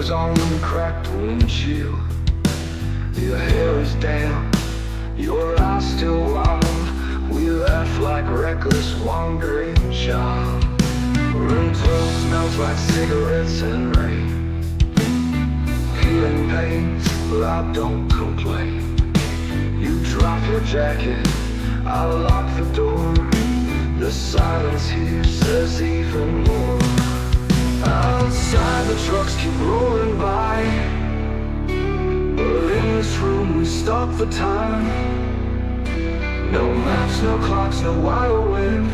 Tires on the cracked windshield. Your hair is damp, your eyes still wild. We laugh like reckless wandering child. Room 12 smells like cigarettes and rain. Healing pains, but I don't complain. You drop your jacket, I lock the door. The silence here says even more. Outside the trucks keep rolling by, but in this room we stop the time. No maps, no clocks, no wild wind,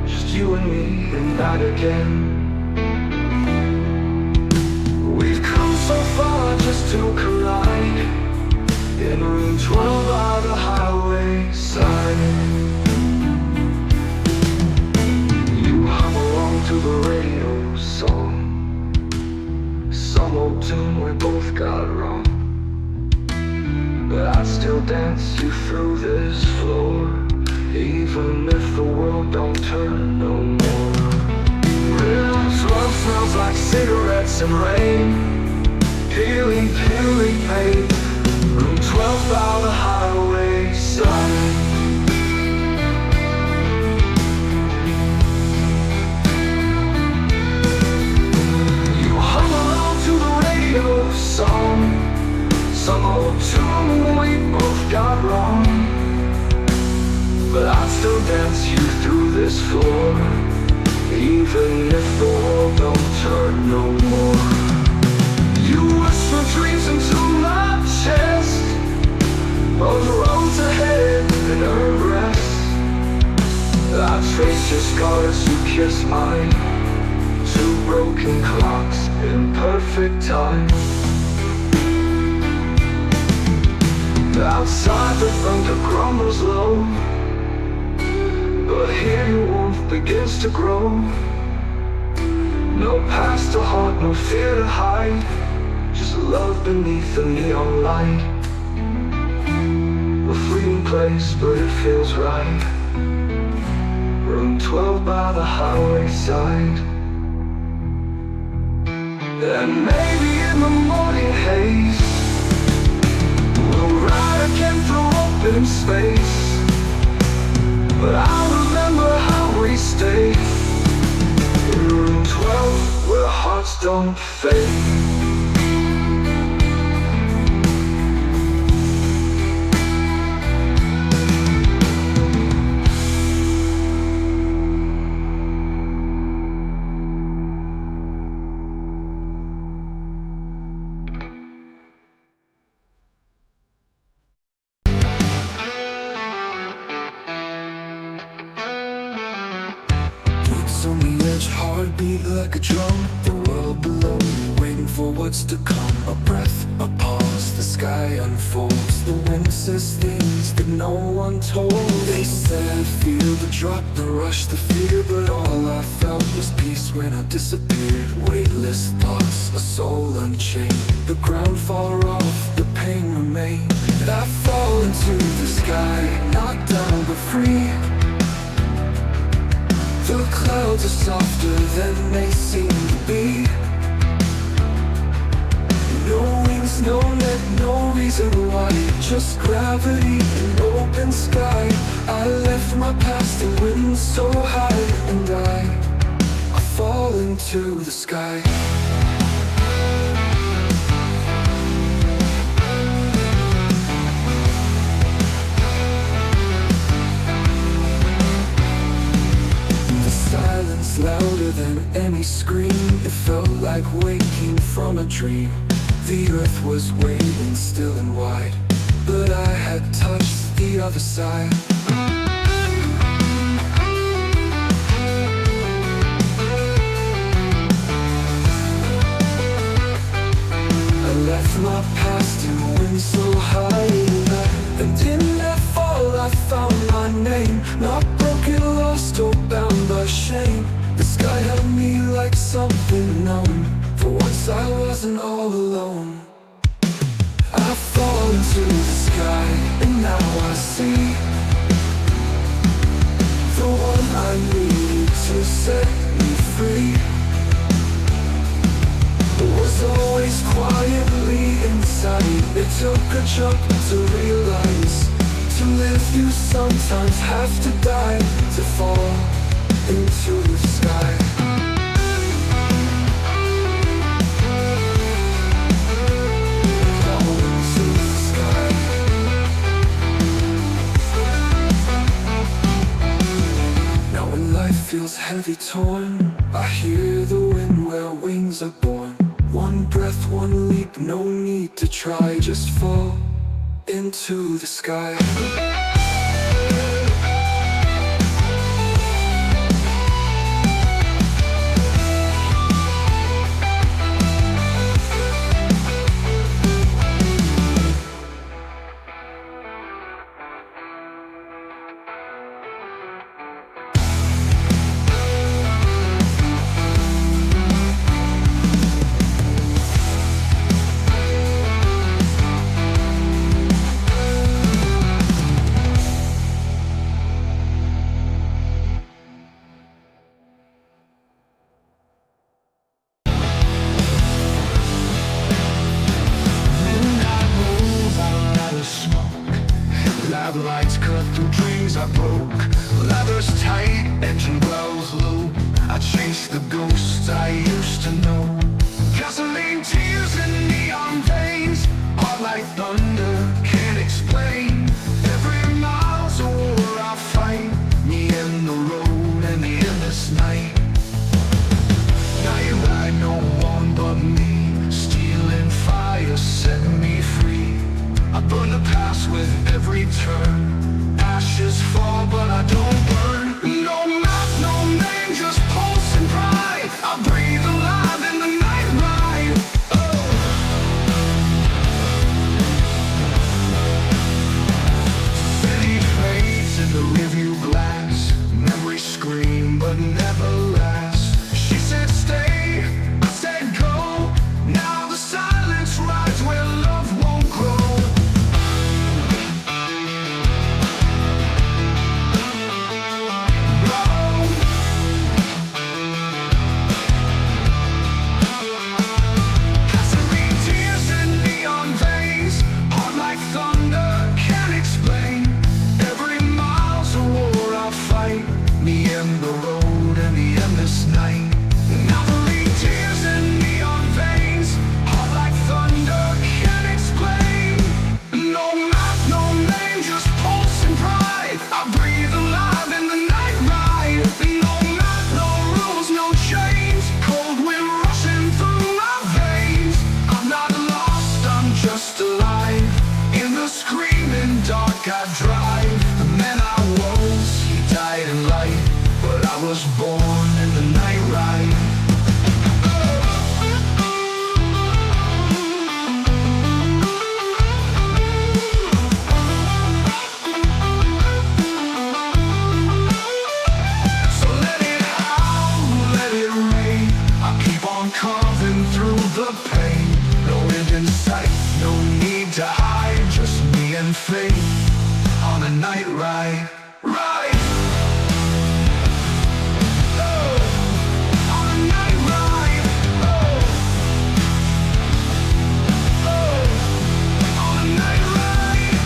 just you and me and night again. We've come so far just to collide in room 12 by the highway side. You hum along to the radio song, some old tune we both got wrong. But I'd still dance you through this floor, even if the world don't turn no more. Room 12 smells like cigarettes and rain. Peeling pain. Room 12 by the highway side. You hum along to the radio song, some old tune we both got wrong. But I'd still dance you through this floor, even if the world don't turn no more. You whisper dreams into my chest, those roads ahead and earn rest. I trace your scars, you kiss mine, two broken clocks in perfect time. Outside the thunder grumbles low, but here your warmth begins to grow. No past to haunt, no fear to hide, just love beneath the neon light. A fleeting place, but it feels right. Room 12 by the highway side. And maybe in the morning haze, we'll ride again through open space. But I remember how we stayed in room 12 where hearts don't fade. On the edge, heartbeat like a drum. The world below me, waiting for what's to come. A breath, a pause, the sky unfolds. The wind says things that no one told. They said, feel the drop, the rush, the fear. But all I felt was peace when I disappeared. Weightless thoughts, a soul unchained. The ground far off, the pain remained. And I fall into the sky, not down but free. The clouds are softer than they seem to be. No wings, no net, no reason why, just gravity and open sky. I left my past in winds so high, and I fall into the sky. Silence louder than any scream. It felt like waking from a dream. The earth was waiting still and wide, but I had touched the other side. I left my past in winds so high, and in that fall I found my name. Not broken, lost or bound by shame. The sky held me like something known. For once I wasn't all alone. I fall into the sky, and now I see the one I need to set me free. It was always place quietly inside. It took a jump to realize, to live you sometimes have to die, to fall into the sky. Fall into the sky. Now when life feels heavy torn, I hear the wind where wings are born. One breath, one leap, no need to try, just fall into the sky. Lights cut through dreams I broke. Leather's tight, engine glows low. I chase the ghosts I used to know. Gasoline, tears in neon veins. Heart like thunder, can't explain. Every mile's a war I fight. Me and the road and the endless night. Now you ride no one but me. Stealing fire, setting me free. I burn the past with every turn. Ashes fall, but I don't burn. No map, no name, just pulse and pride. I breathe alive in the night ride. Oh. City fades in the rearview glass. Memories scream, but never last. She said stay, I said go. Now the silence rides where love won't grow. I drive, the man I was, he died in light, but I was born in the night ride. So let it out, let it rain. I keep on carving through the pain. No end in sight, no need to hide, just me and fate. On a night ride, ride. Oh, on a night ride. Oh, oh, on a night ride.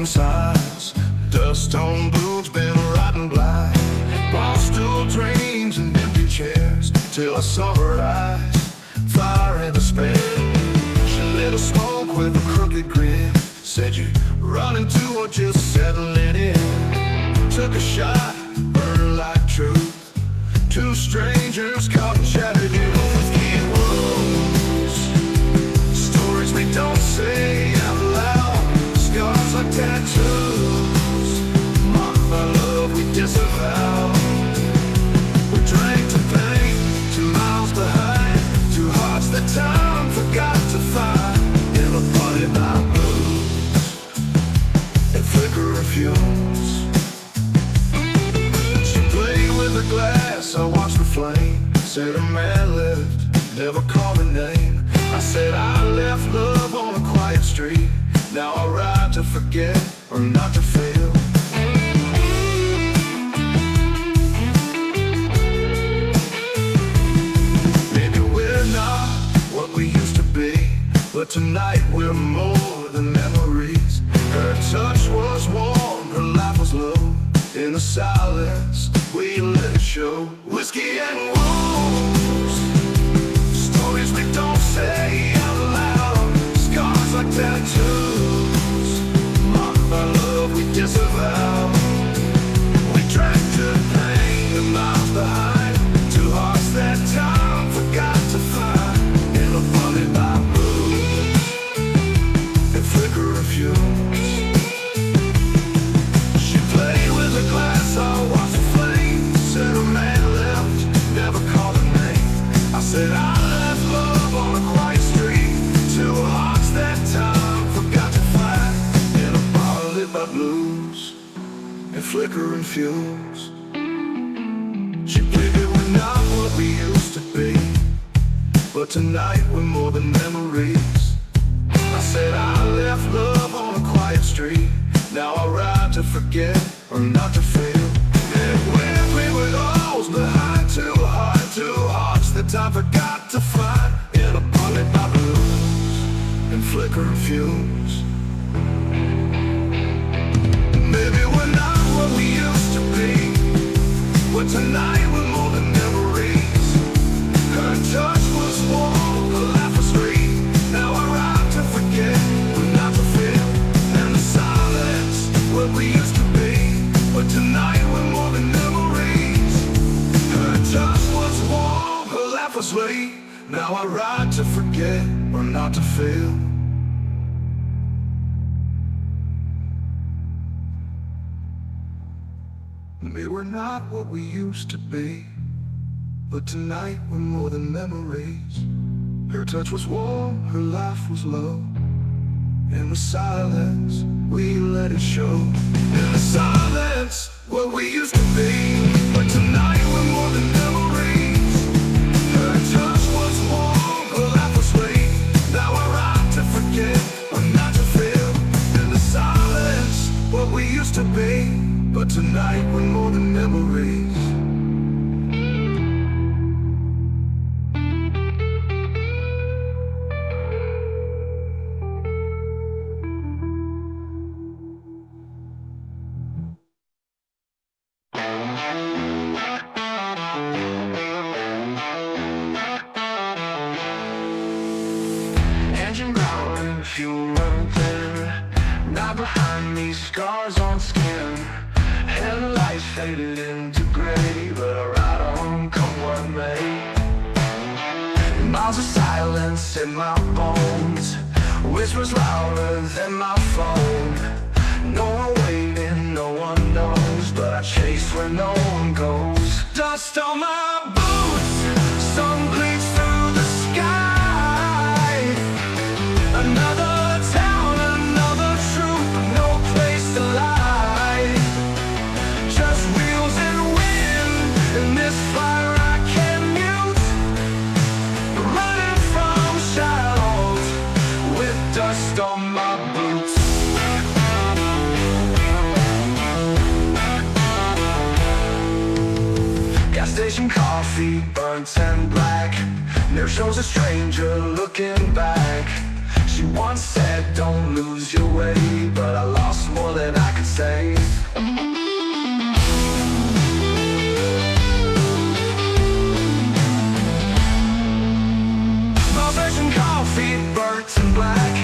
Sides, dust on boots, been rotten black. Barstool dreams and empty chairs, till I saw her eyes, fire and despair. She lit a smoke with a crooked grin, said you running to or just settling in. Took a shot, burned like truth. Two strangers caught and shattered you with kid wounds. Stories we don't say out loud, scars like tattoos, marked by love we disavow. We drank to pain, 2 miles behind, 2 hearts that time forgot. said a man lived, never called a name. I said I left love on a quiet street. Now I ride to forget or not to fail. Maybe we're not what we used to be, but tonight we're more than memories. Her touch was warm, her laugh was low. In the silence, we let it show. Whiskey and wolves, stories we don't say out loud. Scars like tattoos, mark by love we disavow. We drank to pain and miles behind, two hearts that time forgot to find. In a funny by blues and flicker of fumes. She played with a glass, I watched the flame. Said a man left, never called her name. I said I left love on a quiet street, two hearts that time forgot to find. In a bar lit by blues and flickering fumes. She played it, we're not what we used to be, but tonight we're more than memories. I said I left love on a quiet street. Now I ride to forget or not to fail. And when we were those behind, two hearts that time forgot to find. In a bullet by blues and flickering fumes. Maybe we're not what we used to be, but tonight we're more than memories. Her touch was warm, her laugh was sweet. Now I ride to forget or not to feel. And the silence, what we used to be, but tonight we're more than memories. Her touch was warm, her laugh was sweet. Now I ride to forget or not to feel. Maybe we're not what we used to be, but tonight we're more than memories. Her touch was warm, her laugh was low. In the silence, we let it show. In the silence, what we used to be, but tonight we're more than memories. Her touch was warm, her laugh was sweet. Now I ride to forget or not to feel. In the silence, what we used to be, but tonight we're more than memories. Engine growling, fuel running thin. Now behind me, scars on skin. Headlights faded into gray, but I ride on, come what may. Miles of silence in my bones, whispers louder than my phone. No one waiting, no one knows, but I chase where no one goes. Dust on my boots, sun bleeds through the sky. Another town, another troop, no place to lie. Just wheels and wind, in this fire I can't mute. Running from shadows, with dust on my boots. Gas station coffee, burnt and black. There shows a stranger looking back. She once said, don't lose your way, but I lost more than I could say. Station coffee, burnt and black.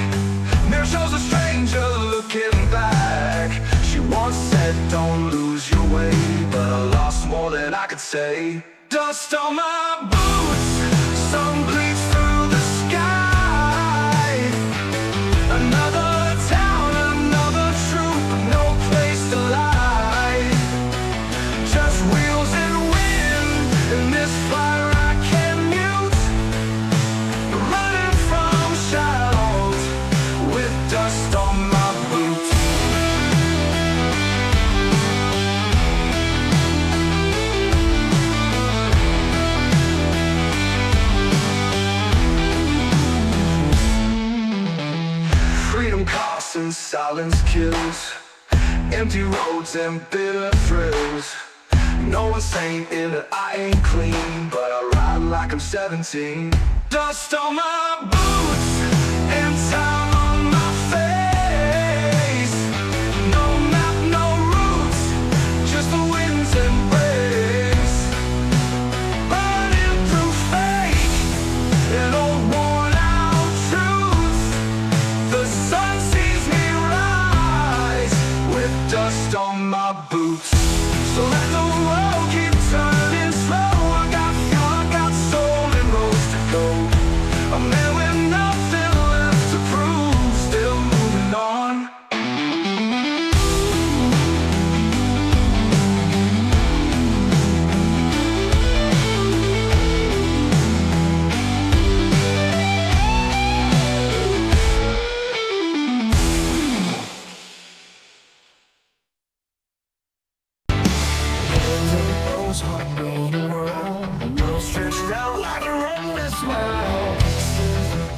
There shows a stranger looking back. She once said, don't lose your way, but I lost more than I could say. Dust on my boots, sun bleeds through the sky. Another town, another troop, no place to lie. Just wheels and wind, in this fire I can't mute. Running from shadows, with dust on my boots. thoughts and silence kills. Empty roads and bitter thrills. No one's saying that I ain't clean, but I ride like I'm 17. Dust on my boots and time on my face. No map, no roots, just the wind's embrace. Burning through fake and old worn out truths. The sun sees me rise with dust on my boots. So let the world keep turning slow. I got soul and roads to go. A man with nothing left to prove, still moving on. Heart beating around, the world stretched out like a endless smile.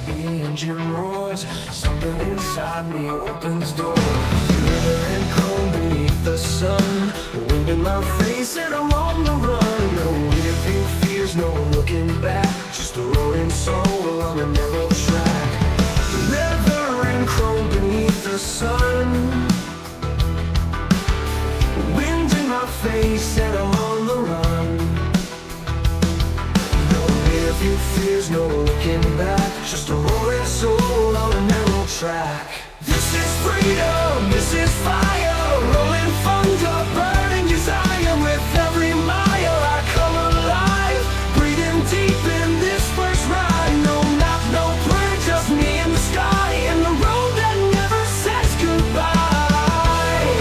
The engine roars, something inside me opens doors. River and cold beneath the sun, the wind in my face and I'm on the run. No living fears, no looking back, just a roaring soul on a narrow track. Leather and chrome beneath the sun, wind in my face and I'm on the run. No living fears, no looking back, just a roaring soul on a narrow track. This is freedom, this is fire, rolling thunder, burning desire. With every mile I come alive, breathing deep in this first ride. No map, no plan, just me and the sky, and the road that never says goodbye.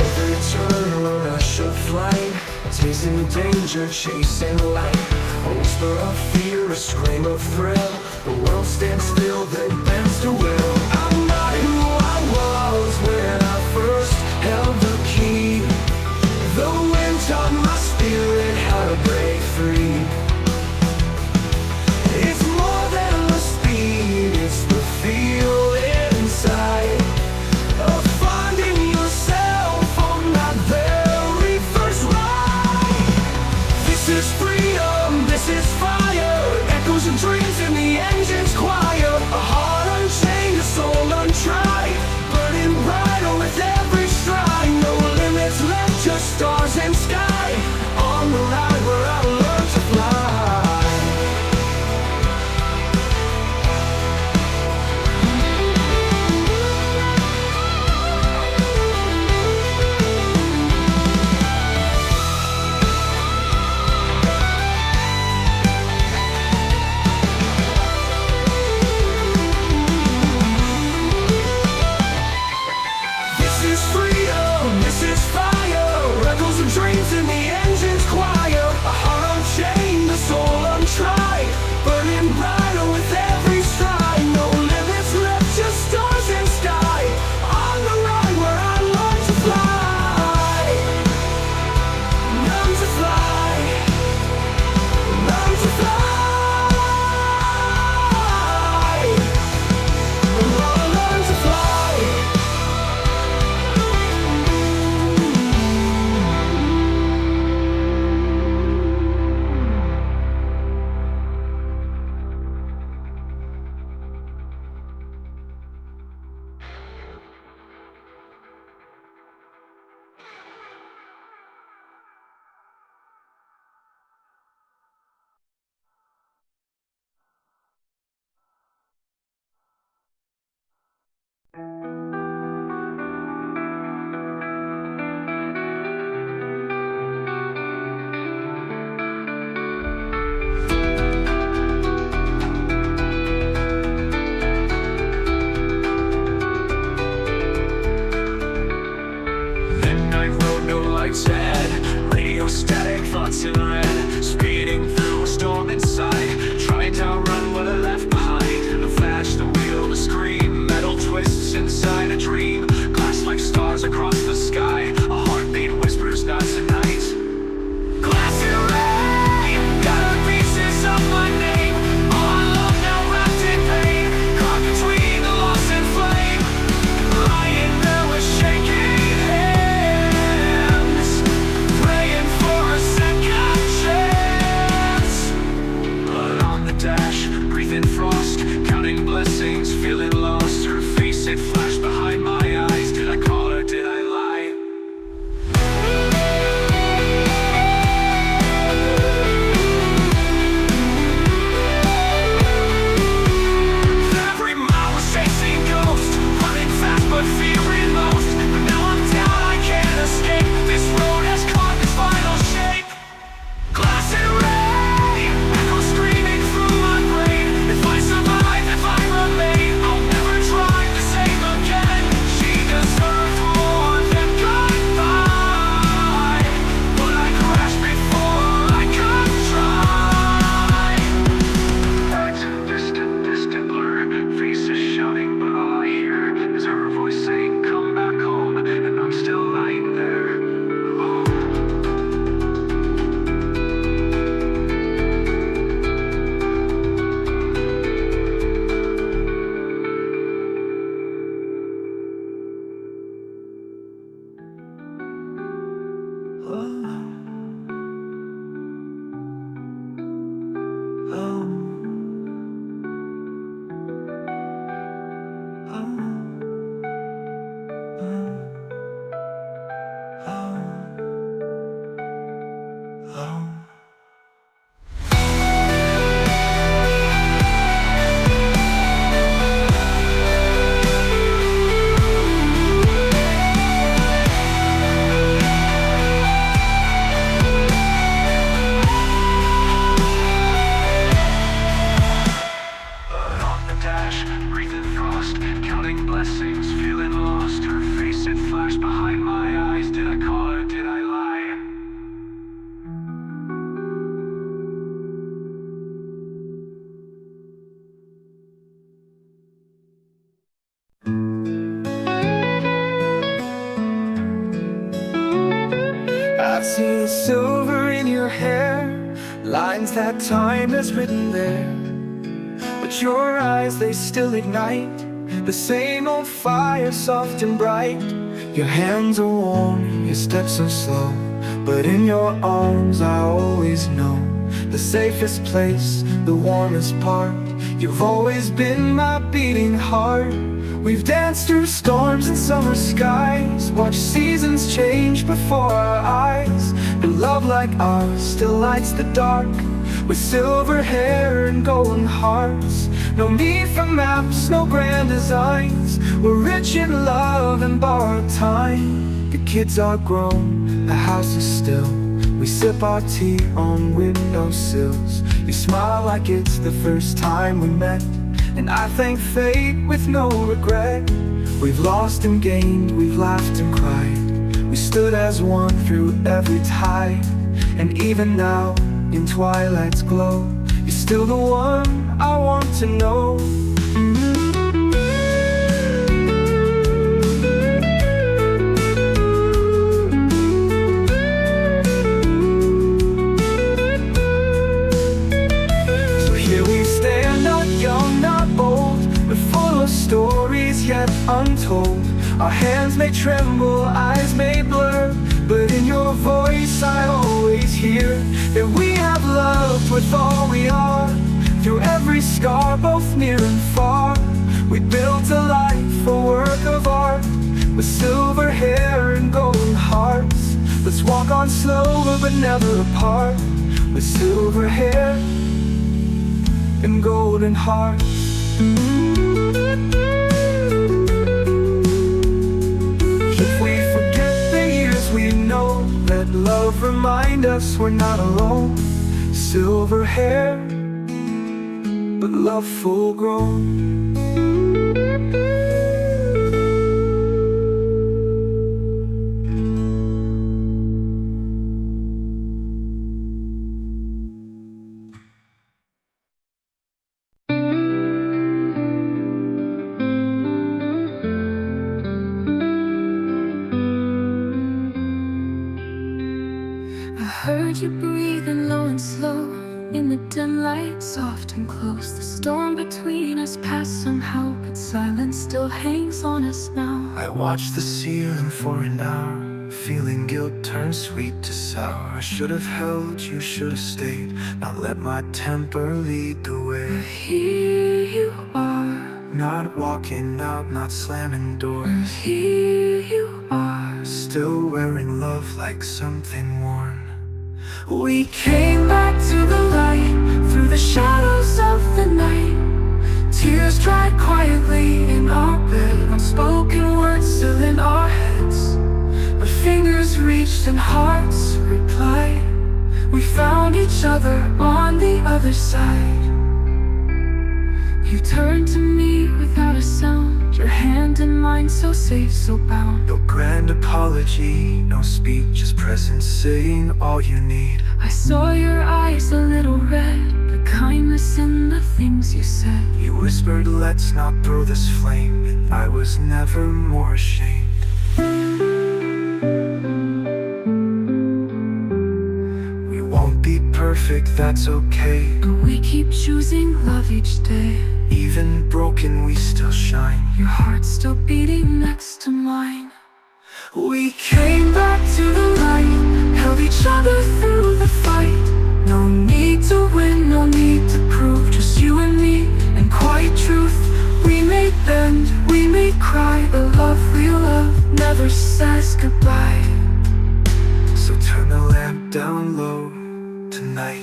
Every turn a rush of flight, tasting danger, chasing light. A whisper of fear, a scream of thrill. The world stands still, then bends to will. I'm not who I was when I first held the key. The wind taught my spirit how to break free. It's more than the speed, it's the feel inside of finding yourself on that very first ride. This is freedom, this is fire, echoes and dreams in the engine's choir. A heart unchained, a that time is written there. But your eyes, they still ignite the same old fire, soft and bright. Your hands are warm, your steps are slow, but in your arms I always know the safest place, the warmest part. You've always been my beating heart. We've danced through storms and summer skies, watched seasons change before our eyes. And love like ours still lights the dark, with silver hair and golden hearts. No need for maps, no grand designs. We're rich in love and borrowed time. The kids are grown, the house is still. We sip our tea on windowsills. You smile like it's the first time we met, and I thank fate with no regret. We've lost and gained, we've laughed and cried. We stood as one through every tide. And even now, in twilight's glow, you're still the one I want to know. So here we stand, not young, not old, but full of stories yet untold. Our hands may tremble, eyes may blur, but in your voice I always hear that we have loved with all we are. Through every scar, both near and far, we built a life, a work of art, with silver hair and golden hearts. Let's walk on slower but never apart, with silver hair and golden hearts. If we forget the years we know, let love remind us we're not alone. Silver hair, but love full grown. I heard you breathing low and slow in the dim light, soft and close. The storm between us passed somehow, but silence still hangs on us now. I watched the ceiling for an hour, feeling guilt turn sweet to sour. I should have held you, should have stayed, not let my temper lead the way. But here you are, Not walking out, not slamming doors. here you are. Still wearing love like something worn. We came back to the light, through the shadows of the night. Tears dried quietly in our bed, unspoken words still in our heads. But fingers reached and hearts replied. We found each other on the other side. You turned to me without a sound, your hand in mine so safe, so bound. No grand apology, no speech, just presence saying all you need. I saw your eyes a little red, the kindness in the things you said. You whispered, let's not throw this flame, and I was never more ashamed. We won't be perfect, that's okay. But we keep choosing love each day. Even broken, we still shine. Your heart's still beating next to mine. We Came back to the light, held each other through the fight. No need to win, no need to prove, just you and me and quiet truth. We may bend, we may cry, but love, real love, never says goodbye. So turn the lamp down low tonight.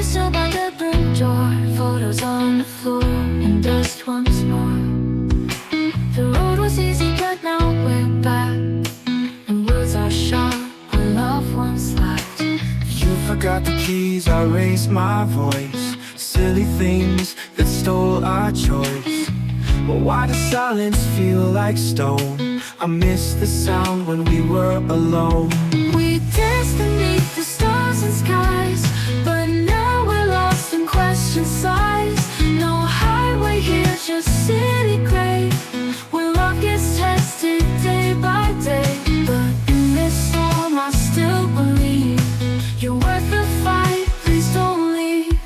Still by the burnt door, photos on the floor, and dust once more. melodies I raise my voice, silly things that stole our choice. But why does silence feel like stone? I miss the sound when we were alone. We danced beneath the stars and skies, but now we're lost in question size. No highway here, just city gray, where love gets tested day by day. But in this storm I still believe you're worth the fight, please don't leave.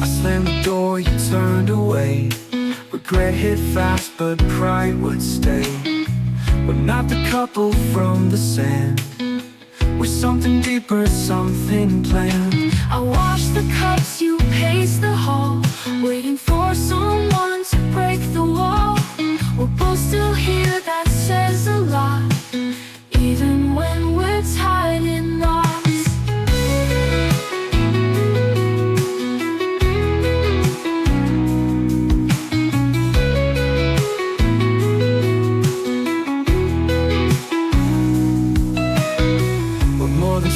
I slammed the door, you turned away. Regret hit fast, but pride would stay. We're not the couple from the sand, we're something deeper, something planned. I wash the cups, you pace the hall, waiting for someone to break the wall. We're both still here, that says a lot, even when we're tied in knots.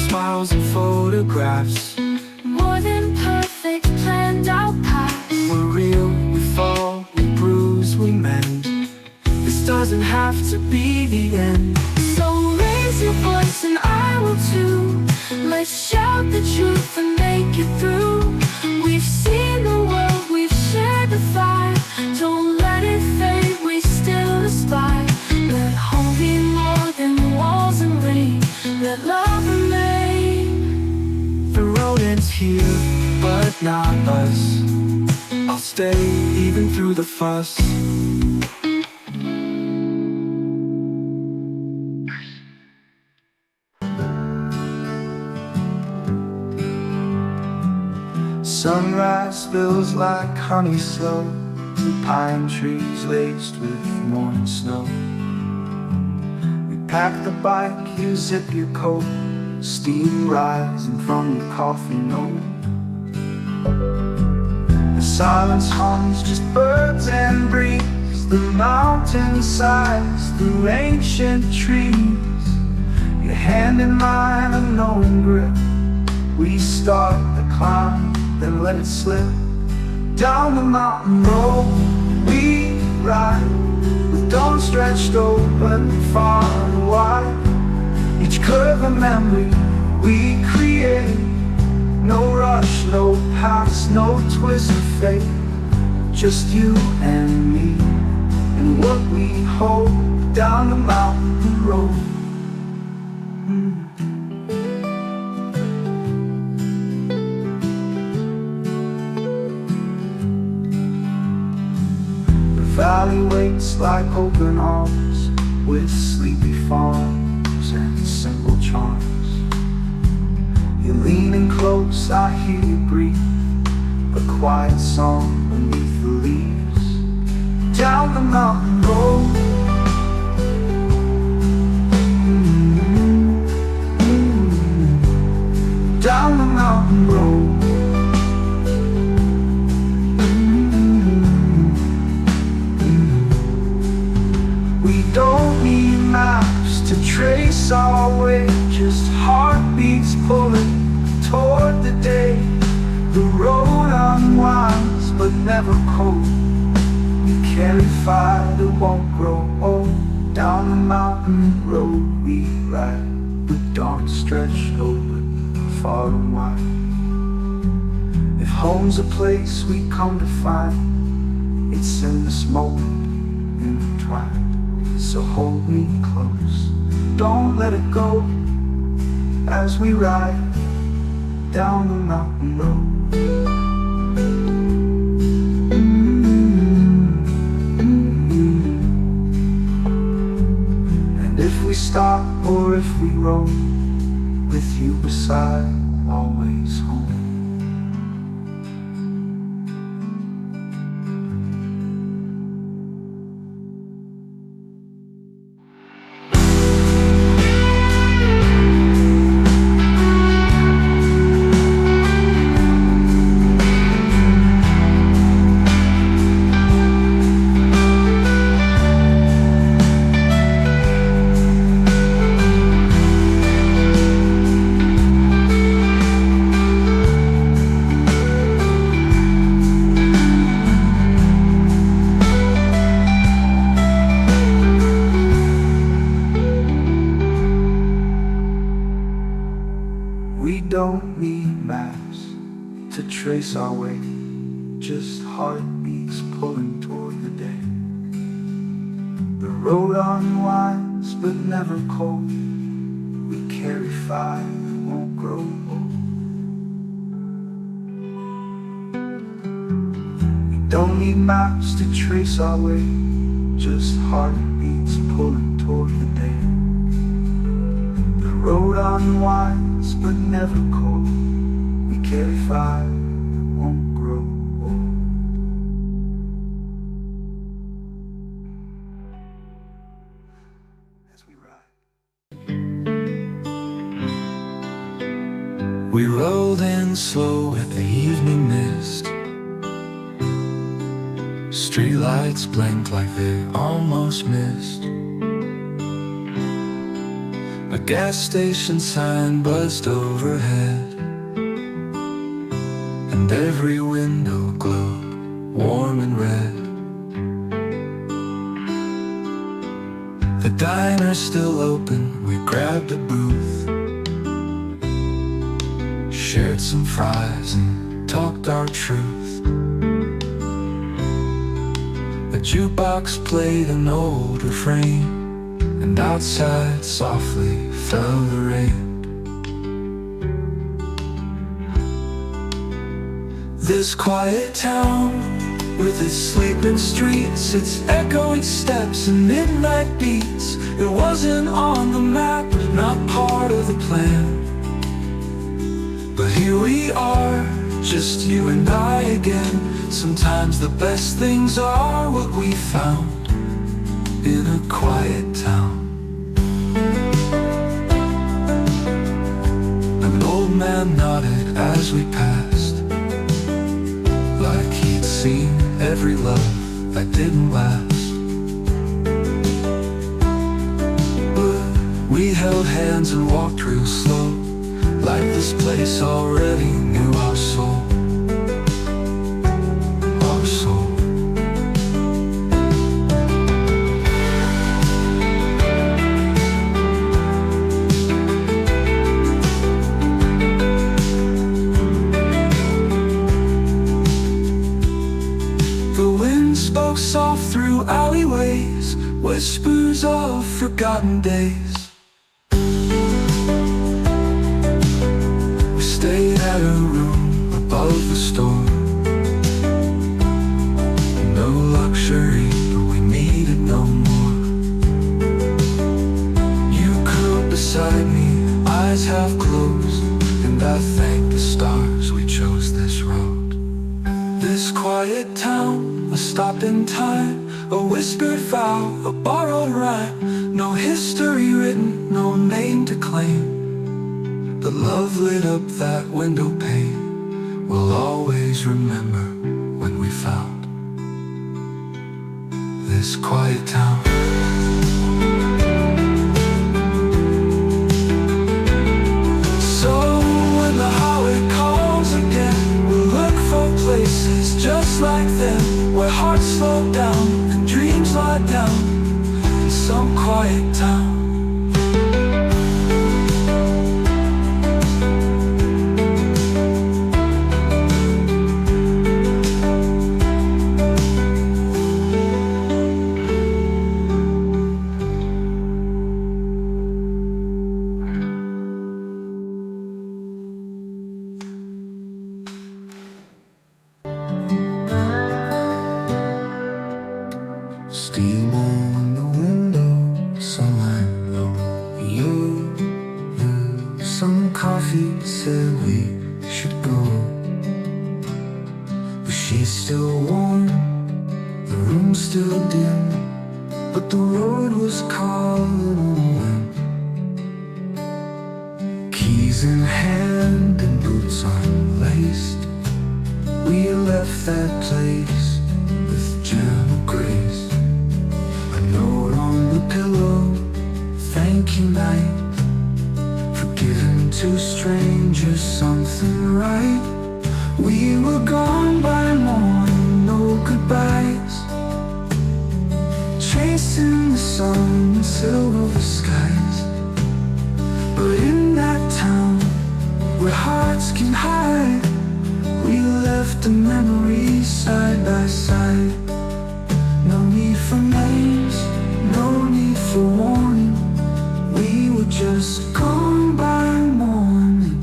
Smiles and photographs, More than perfect, planned out paths. we're real, we fall, we bruise, we mend. This doesn't have to be the end. So raise your voice and I will too. Let's shout the truth and make it through. We've seen the world, we've shared the fire. Don't let it fade, we still aspire. Let home be more than walls and rain. Let love remain. The road ends here, but not us. I'll stay even through the fuss. Sunrise spills like honey slow through pine trees laced with morning snow. We pack the bike, you zip your coat, steam rising from the coffee note. The silence hums, just birds and breeze. The mountain sighs through ancient trees. Your hand in mine, a knowing grip. We start the climb, then let it slip. Down the mountain road we ride, with dawn stretched open far and wide. Each curve a memory we create. No rush, no past, no twist of fate. Just you and me, and what we hold down the mountain road. The valley waits like open arms, with sleepy farms and simple charms. You're leaning close, I hear you breathe, a quiet song beneath the leaves. Down the mountain road, down the mountain road. We don't need maps to trace our way, just heartbeats pulling toward the day. The road unwinds but never cold. We carry fire that won't grow old. Down the mountain road we ride, with dawn stretched open far and wide. If home's a place we come to find, it's in this moment intertwined. So hold me close, don't let it go, as we ride down the mountain road. And if we stop or if we roam, with you beside, always home. trace our way, just heartbeats pulling toward the day. The road unwinds but never cold. We carry fire, won't grow old. We don't need maps to trace our way, just heartbeats pulling toward the day. The road unwinds but never cold. We carry fire, won't grow old. As we ride, we rolled in slow with the evening mist. Streetlights blinked like they almost missed. A gas station sign buzzed overhead, and every window glowed warm and red. The diner's still open, we grabbed a booth, shared some fries and talked our truth. The jukebox played an old refrain, and outside softly fell the rain. This quiet town, with its sleeping streets, its echoing steps and midnight beats, it wasn't on the map, not part of the plan. But here we are, just you and I again. Sometimes the best things are what we found in a quiet town. An old man nodded as we passed, like he'd seen every love that didn't last. But we held hands and walked real slow, like this place already knew our soul. Our soul. The wind spoke soft through alleyways, whispers of forgotten days. We stayed at a room above the store. No luxury, but we needed no more. You curled beside me, eyes half closed, and I thank the stars we chose this road. This quiet town, a stop in time, a whispered vow, a borrowed rhyme. No history written, no name to claim. The love lit up that window pane. We'll always remember when we found this quiet town. So when the highway calls again, we'll look for places just like them, where hearts slow down and dreams lie down in some quiet town. Steam on the window, sunlight low. You, some coffee said we should go, but she's still warm, the room's still dim, but the road was calling. Keys in hand and boots unlaced, we left that place with gentle grace. A note on the pillow, thank you night, for giving two strangers something right. We were gone by morning, no goodbyes, chasing the sun and silver skies. But in that town where hearts can hide, We left the memories side by side. No need for names, no need for warning. We were just gone by morning.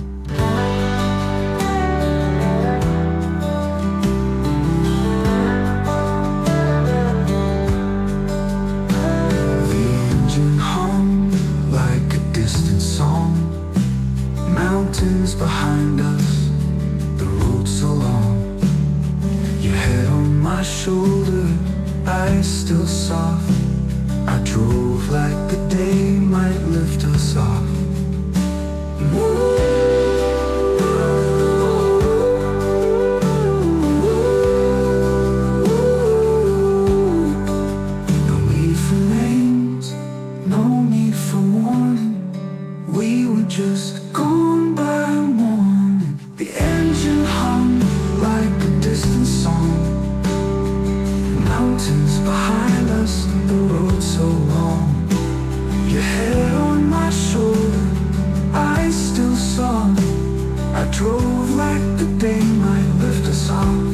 The engine hummed like a distant song. Mountains behind us, the road so long. Your head on my shoulder, eyes still soft. I drove like the day might lift us off. No need for names, no need for warning. We were just gone by morning. The engine hummed like a distant song. Mountains behind us, the road so long. Your head on my shoulder, I still saw. I drove like the day might lift us off.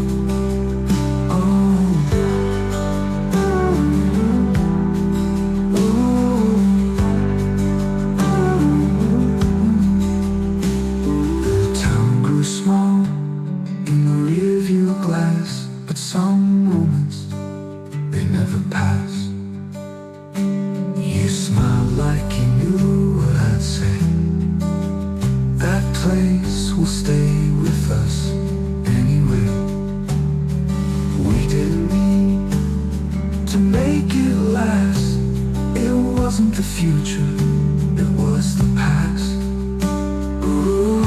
The town grew small in the rearview glass, but some moments they never pass. You smiled like you knew what I'd say. That place will stay with us anyway. We didn't need to make it last. It wasn't the future, it was the past. Ooh,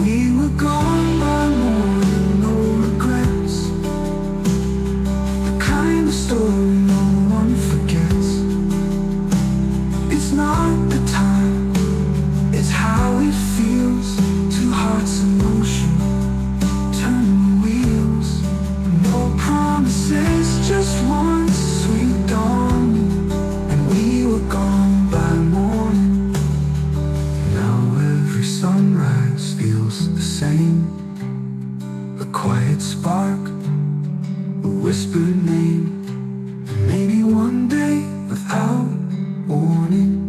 we were gone by morning, no regrets. The kind of story no one forgets. It's not the time, it's how it feels. Two hearts in motion, turning wheels. No promises, just one sweet dawn. And we were gone by morning. Now every sunrise feels the same. A quiet spark, a whispered name. And maybe one day, without warning,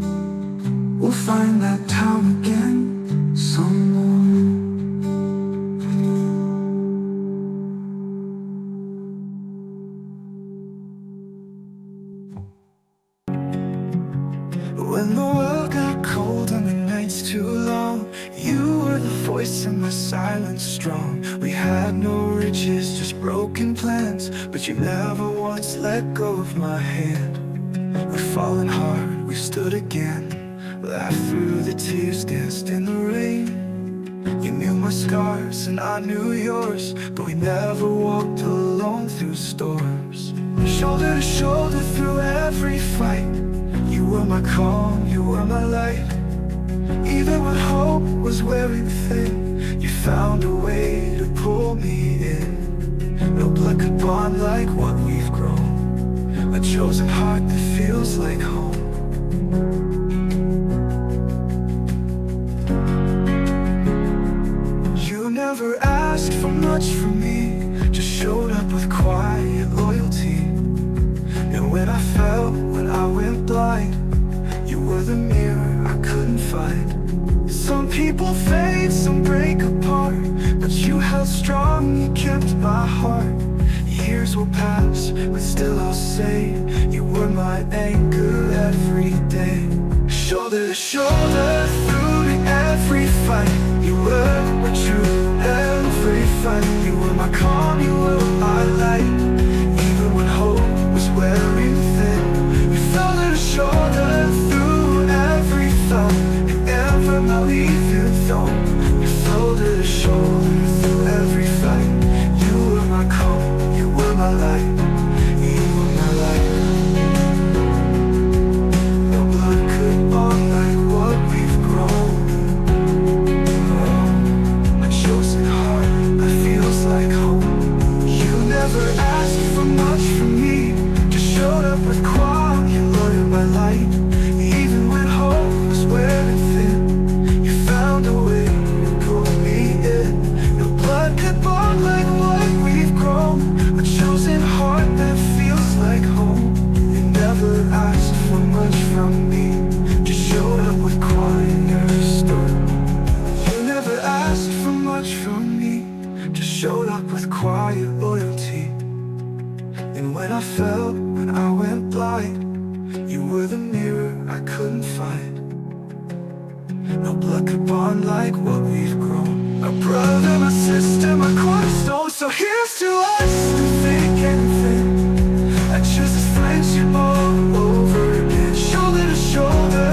we'll find that town again some morning. When the world got cold and the nights too long, you were the voice in the silence strong. We had no riches, just broken plans, but you never once let go of my hand. We've fallen hard, we stood again, laughed through the tears, danced in the rain. You knew my scars and I knew yours, but we never walked alone through storms. Shoulder to shoulder through every fight. You were my calm, you were my light. Even when hope was wearing thin, you found a way to pull me in. No blood could bond like what we've grown. A chosen heart that feels like home. You never asked for much from me, just showed up with quiet loyalty. And when I fell, when I went blind, you were the mirror I couldn't find. Some people fade, some break apart, but you held strong, you kept my heart. Years will pass, but still I'll say you were my anchor every day. Shoulder to shoulder through every fight. You were my truth every fight. You were my calm, you were my light. Even when hope was wearing thin, we shoulder to shoulder through every thought. And ever my leaving thought. We shoulder to shoulder through every fight. You were my calm, you were my light. You were my light. No blood could bond like what we've grown. A chosen heart that feels like home. You never asked for much from me, just showed up with calm. You loyal my light. Even when hope was wearing thin, you found a way to pull me in. No couldn't find. No blood could bond like what we've grown. A brother, my sister, my cornerstone. So here's to us, the thick and thin. I choose this friendship all over again. Shoulder to shoulder,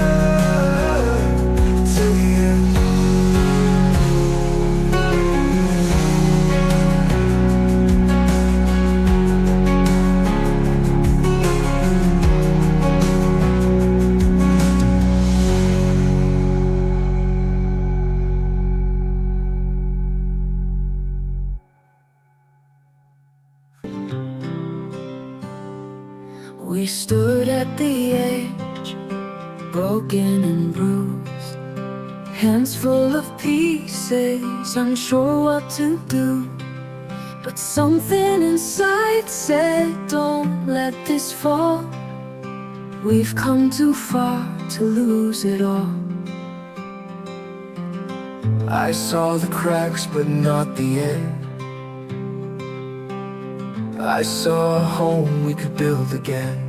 till the end. We stood at the edge, broken and bruised, hands full of pieces, unsure what to do. But something inside said, don't let this fall. We've come too far to lose it all. I saw the cracks but not the end. I saw a home we could build again.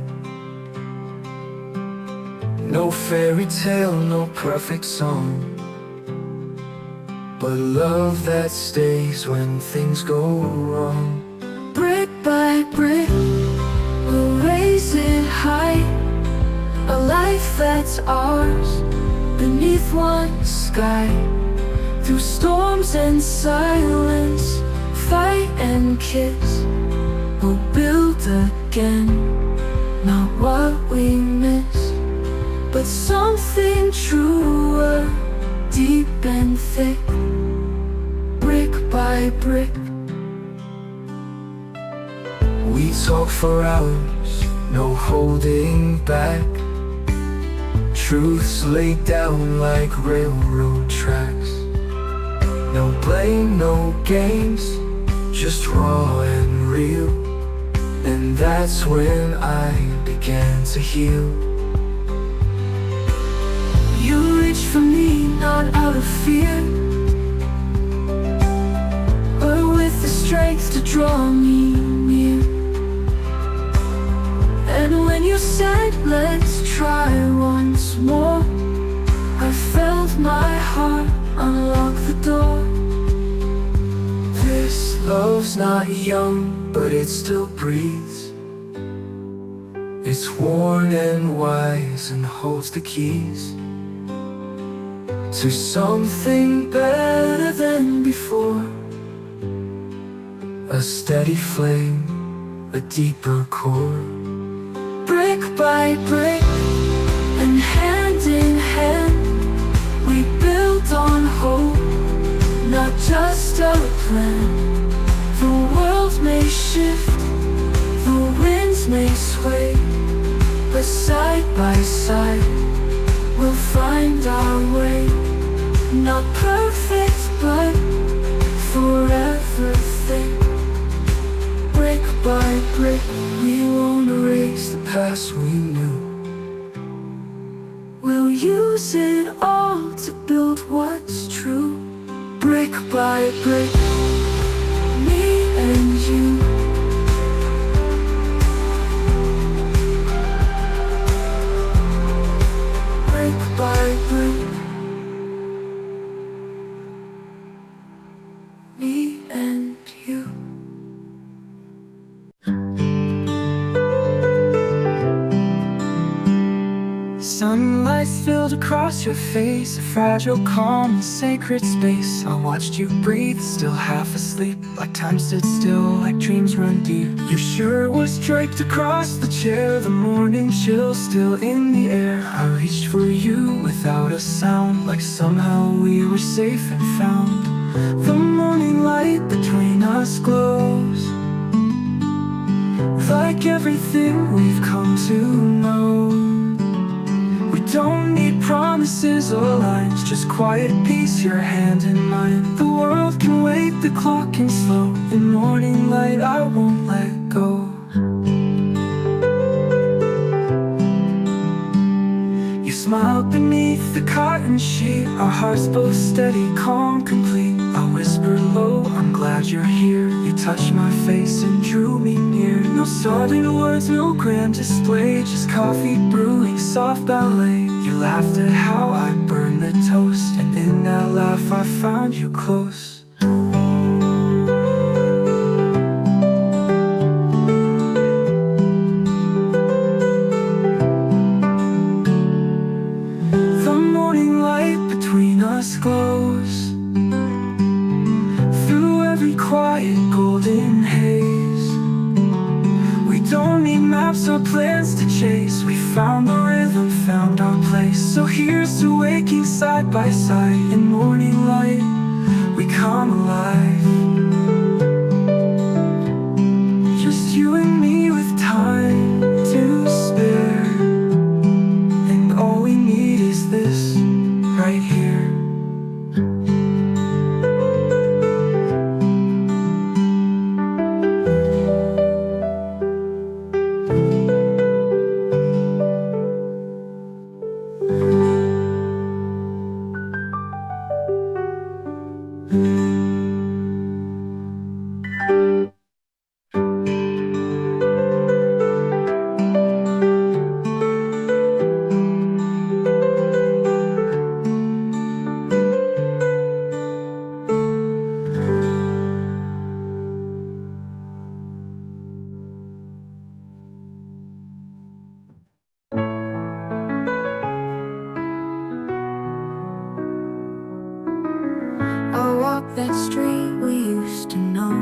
No fairy tale, no perfect song, but love that stays when things go wrong. Brick by brick, we'll raise it high. A life that's ours, beneath one sky. Through storms and silence, fight and kiss, we'll build again. Not what we missed, but something truer, deep and thick. Brick by brick. We talk for hours, no holding back. Truths laid down like railroad tracks. No blame, no games, just raw and real. And that's when I began to heal. You reach for me, not out of fear, but with the strength to draw me near. And when you said, let's try once more, I felt my heart unlock the door. This love's not young, but it still breathes. It's worn and wise and holds the keys to something better than before. A steady flame, a deeper core. Brick by brick, and hand in hand, we build on hope, not just a plan. The world may shift, the winds may sway, but side by side, we'll find our way. Not perfect, but forever thick. Brick by brick, We won't erase the past we knew. we'll use it all to build what's true. Brick by brick, Me and you. brick by brick. Me and you. Sunlight spilled across your face, a fragile calm, a sacred space. I watched you breathe, still half asleep, like time stood still, like dreams run deep. Your shirt was draped across the chair, the morning chill still in the air. I reached for you without a sound, like somehow we were safe and found. The morning light between us glows, like everything we've come to know. Don't need promises or lines, just quiet peace, your hand in mine. The world can wait, the clock can slow. In morning light I won't let go. You smiled beneath the cotton sheet, our hearts both steady, calm, complete. I whisper low, I'm glad you're here. You touched my face and drew me near. No starting words, no grand display, just coffee brewing, soft ballet. You laughed at how I burned the toast, and in that laugh I found you close. The morning light between us glows through every quiet golden haze. We don't need maps or plans to chase. We found the rhythm, found our place. So here's to waking side by side. In morning light, we come alive. Just you and me with time to spare, and all we need is this right here. I walk that street we used to know.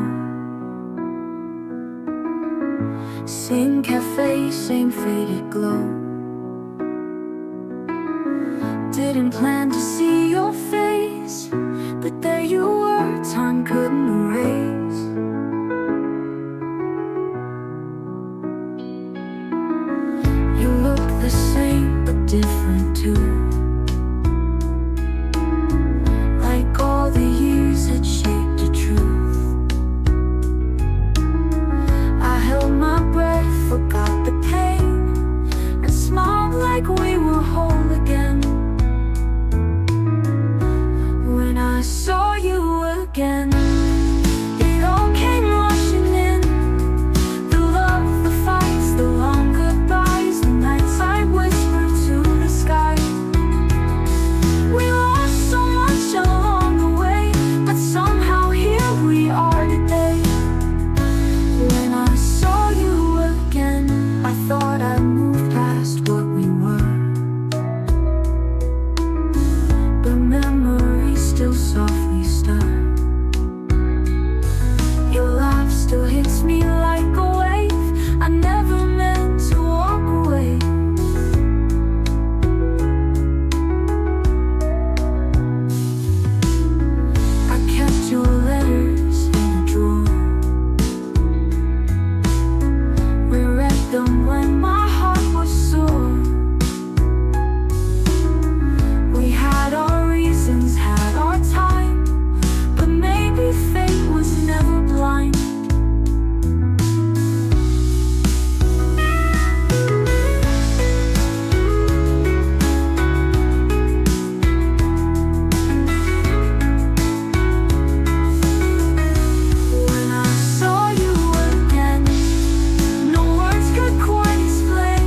Same cafe, same faded glow. Didn't plan to see your face, but there you were, time couldn't erase. You look the same, but different too. Like all the years had shaped the truth. I held my breath, forgot the pain, and smiled like we were whole again. When I saw you again, it all came rushing in. The love, the fights, the long goodbyes, the nights I whispered to the sky. We lost so much along the way, but somehow here we are today. When I saw you again, I thought I'd moved past what we were, but memories still softly stir. Your laugh still hits me like a wave. I never meant to walk away. I kept your letters in a drawer. We read them when my heart was sore. We had our reasons, had our time, but maybe fate was never blind. When I saw you again, no words could quite explain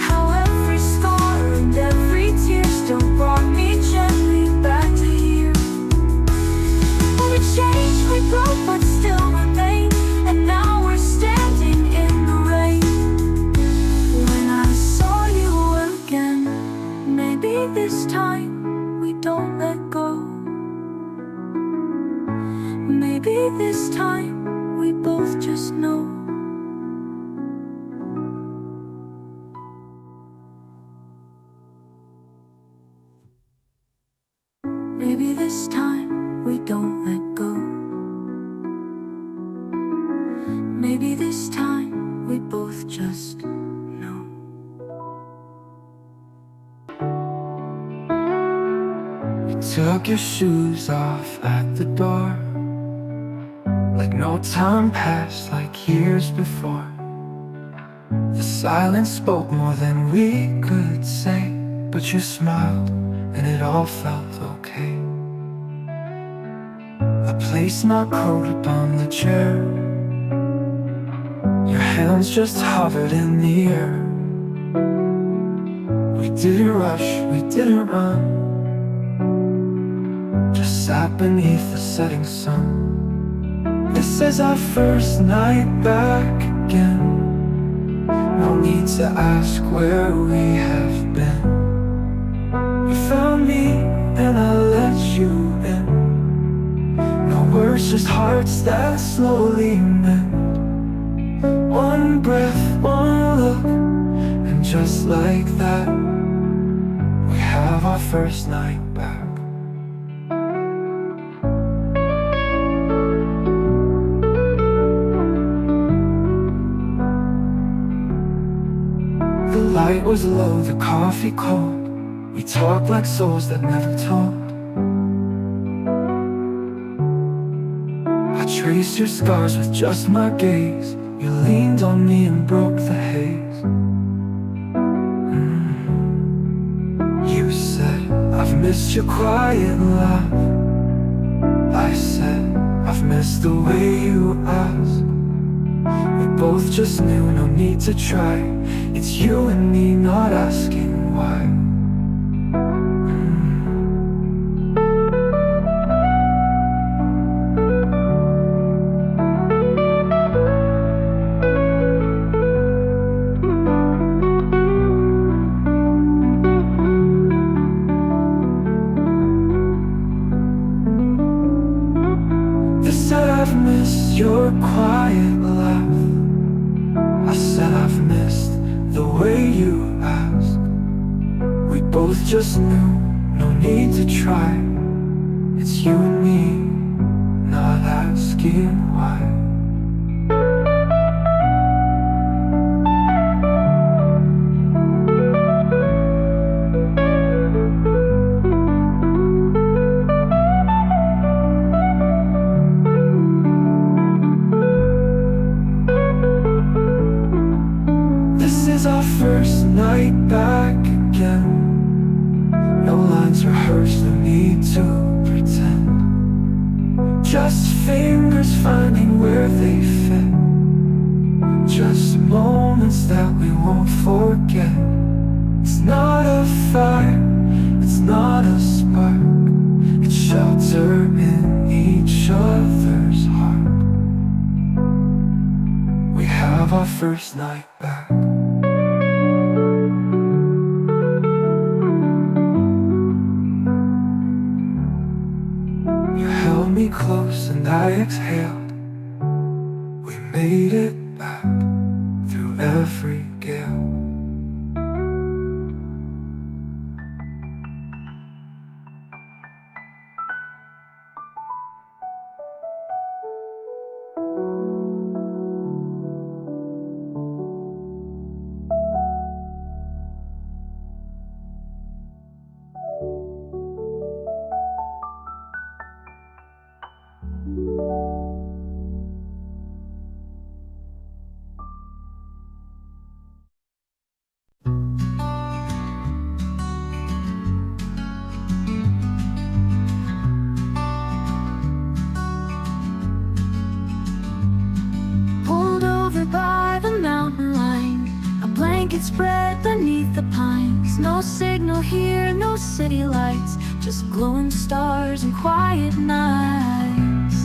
how every scar and every tear still brought me gently back to here. We changed, we broke, but still remain, and now we're standing in the rain. When I saw you again, maybe this time we don't let go. Maybe this time we both just know. Maybe this time we don't let go. Maybe this time we both just know. You took your shoes off at the door, like no time passed, like years before. The silence spoke more than we could say, but you smiled and it all felt okay. place my coat upon the chair. Your hands just hovered in the air. We didn't rush, we didn't run, just sat beneath the setting sun. This is our first night back again. No need to ask where we have been. You found me and I let you in. No words, just hearts that slowly mend. One breath, one look, and just like that, we have our first night back. The light was low, the coffee cold. We talked like souls that never told. I traced your scars with just my gaze. You leaned on me and broke the haze. You said, I've missed your quiet laugh. I said, I've missed the way you asked. We both just knew, no need to try. It's you and me, not asking why. They said I've missed your quiet laugh. I said I've missed the way you ask. We both just knew, no need to try. It's you and me, not asking why. This is our first night back again. No lines rehearsed, no need to pretend. Just fingers finding where they fit. Just moments that we won't forget. It's not a fire, it's not a spark. It's shelter in each other's heart. We have our first night back. You held me close and I exhaled. We made it back through every gale. Pulled over by the mountain line, a blanket spread beneath the pines. No signal here, no city lights, just glowing stars and quiet nights.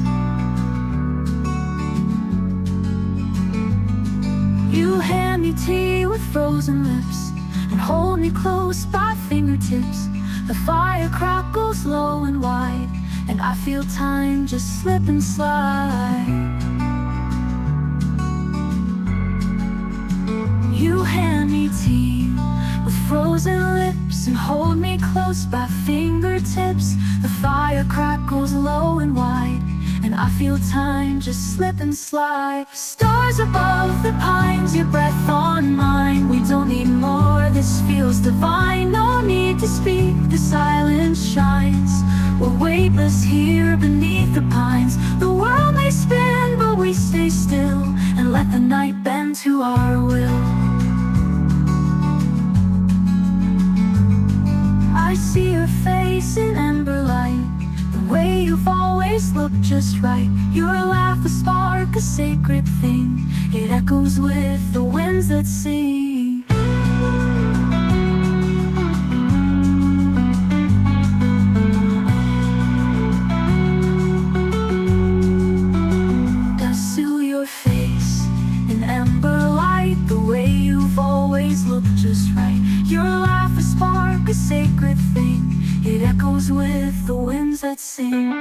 You hand me tea with frozen lips and hold me close by fingertips. The fire crackles low and wide, and I feel time just slip and slide. You hand me tea with frozen lips and hold me close by fingertips. The fire crackles low and wide, and I feel time just slip and slide. Stars above the pines, your breath on mine. We don't need more, this feels divine. No need to speak, the silence shines. We're weightless here beneath the pines. The world may spin, but we stay still and let the night bend to our will. I see your face in ember light, the way you've always looked just right. Your laugh, a spark, a sacred thing. It echoes with the winds that sing. Dust seal your face in amber light, the way you've always looked just right. Your laugh, a spark, a sacred thing. It echoes with the winds that sing.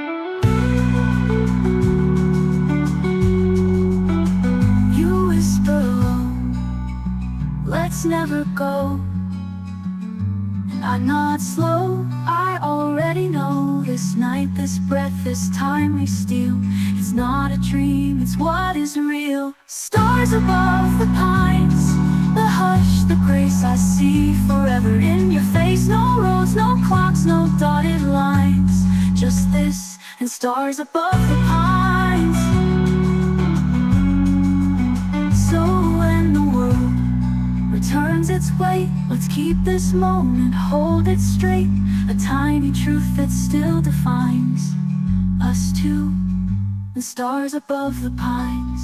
You whisper alone, let's never go. And I nod slow, I already know. This night, this breath, this time we steal. It's not a dream, it's what is real. Stars above the pines, the hush, the grace I see forever in your face. No roads, no clocks, no dotted lines. Just this and stars above the pines. So when the world returns its way, let's keep this moment, hold it straight. A tiny truth that still defines us two, and stars above the pines.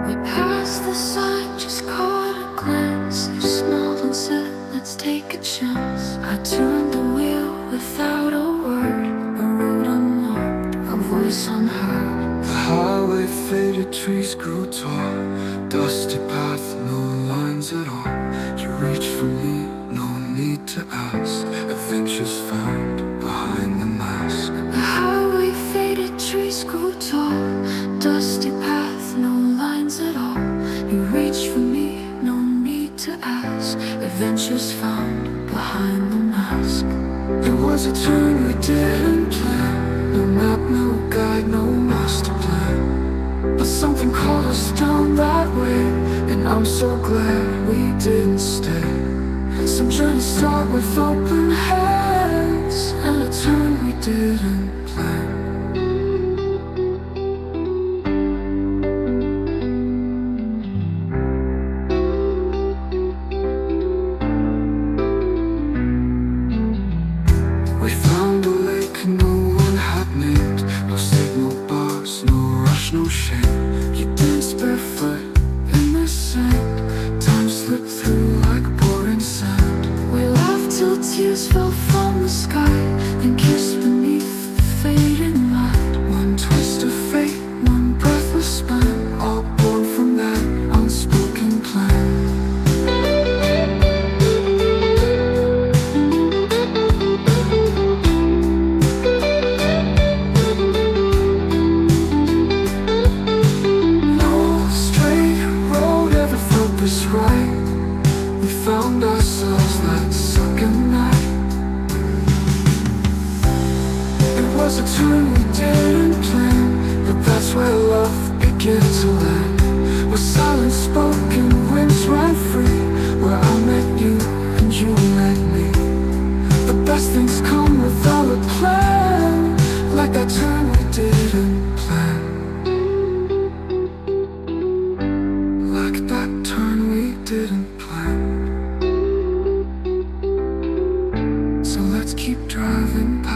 We passed the sign, just caught a glance. You smiled and said, let's take a chance. I turned the wheel without a word, a road unmarked, a voice unheard. The highway faded, trees grew tall. Dusty path, no lines at all. You reach for me, no need to ask. Adventures found behind the mask. The highway faded, trees grew tall. Dusty path, no lines at all. You reach for me, no need to ask. Adventures found behind the mask. It was a turn we didn't plan. No map, no guide, no master plan. But something called us down that way, and I'm so glad we didn't stay. Some journeys start with open hands, and a turn we didn't plan. We found a lake no one had named. No signal bars, no rush, no shame. You danced barefoot in the sand. Time slipped through like pouring sand. We laughed till tears fell from the sky, then kissed beneath the fading light. One twist of fate, one breathless span, all born from that unspoken plan. No straight road ever felt this right. We found ourselves that second night. It was a turn we didn't plan, but that's where love began to land. Where silence spoke and winds ran free. Where I met you and you met me. The best things come without a plan, like that turn we didn't plan. Like that turn we didn't plan. So let's keep driving past